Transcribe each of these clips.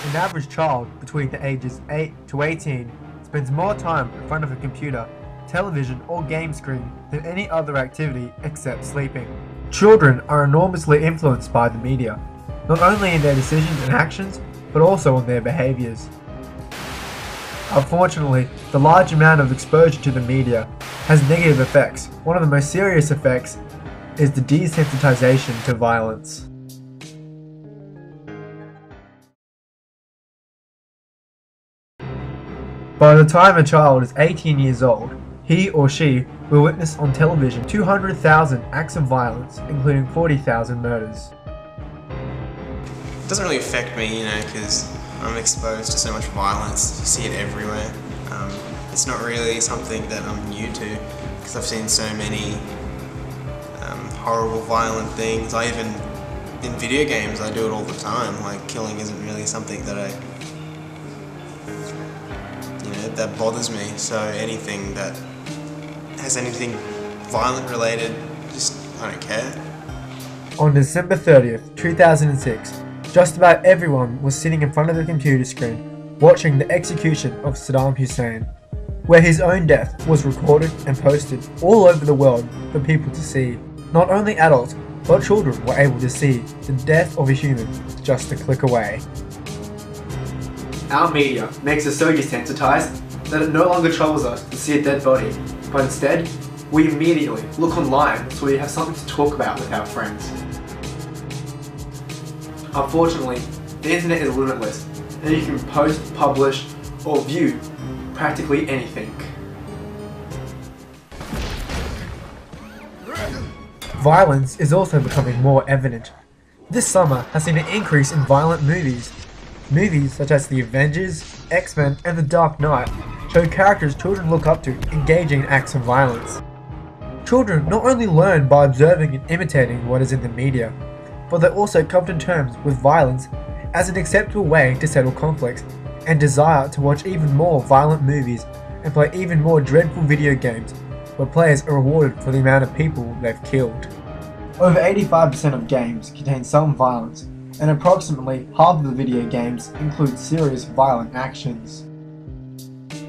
An average child between the ages 8 to 18 spends more time in front of a computer, television or game screen than any other activity except sleeping. Children are enormously influenced by the media, not only in their decisions and actions, but also in their behaviours. Unfortunately, the large amount of exposure to the media has negative effects. One of the most serious effects is the desensitization to violence. By the time a child is 18 years old, he or she will witness on television 200,000 acts of violence, including 40,000 murders. It doesn't really affect me, because I'm exposed to so much violence. You see it everywhere. It's not really something that I'm new to, because I've seen so many horrible, violent things. In video games, I do it all the time. Like, killing isn't really something that that bothers me. So anything that has anything violent related, I don't care. On December 30th, 2006, just about everyone was sitting in front of the computer screen watching the execution of Saddam Hussein, where his own death was recorded and posted all over the world for people to see. Not only adults, but children were able to see the death of a human just a click away. Our media makes us so desensitized that it no longer troubles us to see a dead body, but instead, we immediately look online so we have something to talk about with our friends. Unfortunately, the internet is limitless, and you can post, publish, or view practically anything. Violence is also becoming more evident. This summer has seen an increase in violent movies. Movies such as The Avengers, X-Men, and The Dark Knight show characters children look up to engaging in acts of violence. Children not only learn by observing and imitating what is in the media, but they also come to terms with violence as an acceptable way to settle conflicts, and desire to watch even more violent movies and play even more dreadful video games where players are rewarded for the amount of people they've killed. Over 85% of games contain some violence, and approximately half of the video games include serious violent actions.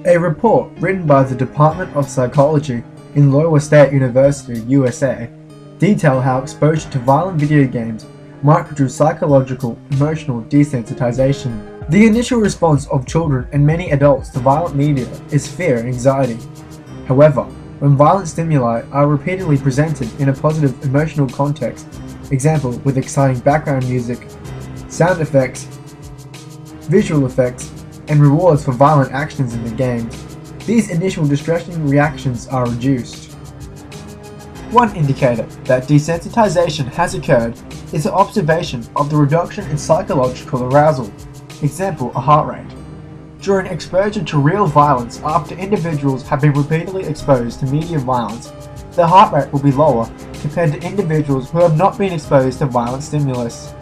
A report written by the Department of Psychology in Iowa State University, USA, detail how exposure to violent video games might produce psychological, emotional desensitization. The initial response of children and many adults to violent media is fear and anxiety. However, when violent stimuli are repeatedly presented in a positive emotional context, example with exciting background music, sound effects, visual effects, and rewards for violent actions in the games, these initial distressing reactions are reduced. One indicator that desensitization has occurred is the observation of the reduction in psychological arousal, example a heart rate. During exposure to real violence after individuals have been repeatedly exposed to media violence, their heart rate will be lower compared to individuals who have not been exposed to violent stimulus.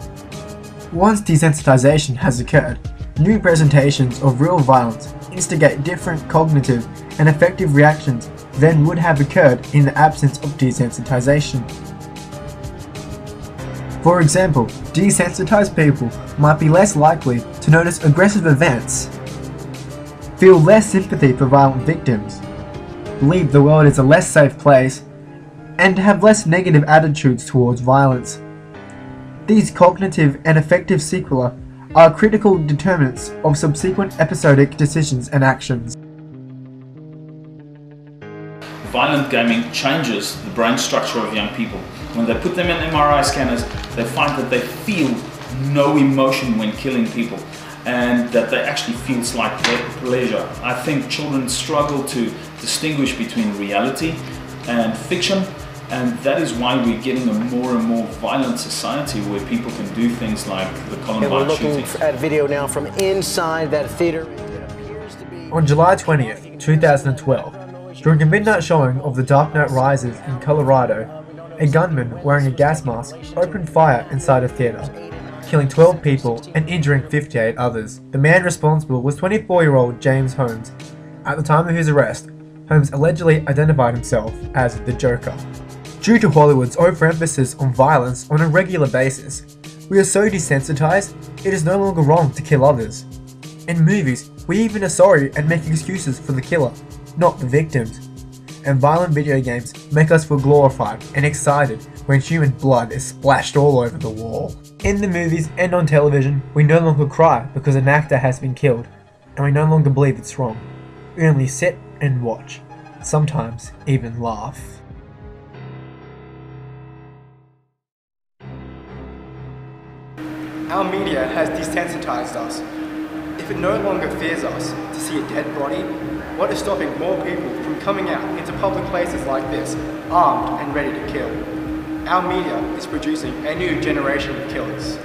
Once desensitization has occurred, new presentations of real violence instigate different cognitive and affective reactions than would have occurred in the absence of desensitization. For example, desensitized people might be less likely to notice aggressive events, feel less sympathy for violent victims, believe the world is a less safe place, and have less negative attitudes towards violence. These cognitive and affective sequelae are critical determinants of subsequent episodic decisions and actions. Violent gaming changes the brain structure of young people. When they put them in MRI scanners, they find that they feel no emotion when killing people, and that they actually feel slight pleasure. I think children struggle to distinguish between reality and fiction, and that is why we're getting a more and more violent society where people can do things like the Columbine shooting. We're looking at video now from inside that theater. It appears to be On July 20th, 2012, during a midnight showing of The Dark Knight Rises in Colorado, a gunman wearing a gas mask opened fire inside a theater, killing 12 people and injuring 58 others. The man responsible was 24-year-old James Holmes. At the time of his arrest, Holmes allegedly identified himself as the Joker. Due to Hollywood's overemphasis on violence on a regular basis, We are so desensitized, it is no longer wrong to kill others. In movies, we even are sorry and make excuses for the killer, not the victims. And violent video games make us feel glorified and excited when human blood is splashed all over the wall. In the movies and on television, we no longer cry because an actor has been killed, and we no longer believe it's wrong. We only sit and watch, sometimes even laugh. Our media has desensitized us. If it no longer fears us to see a dead body, what is stopping more people from coming out into public places like this, armed and ready to kill? Our media is producing a new generation of killers.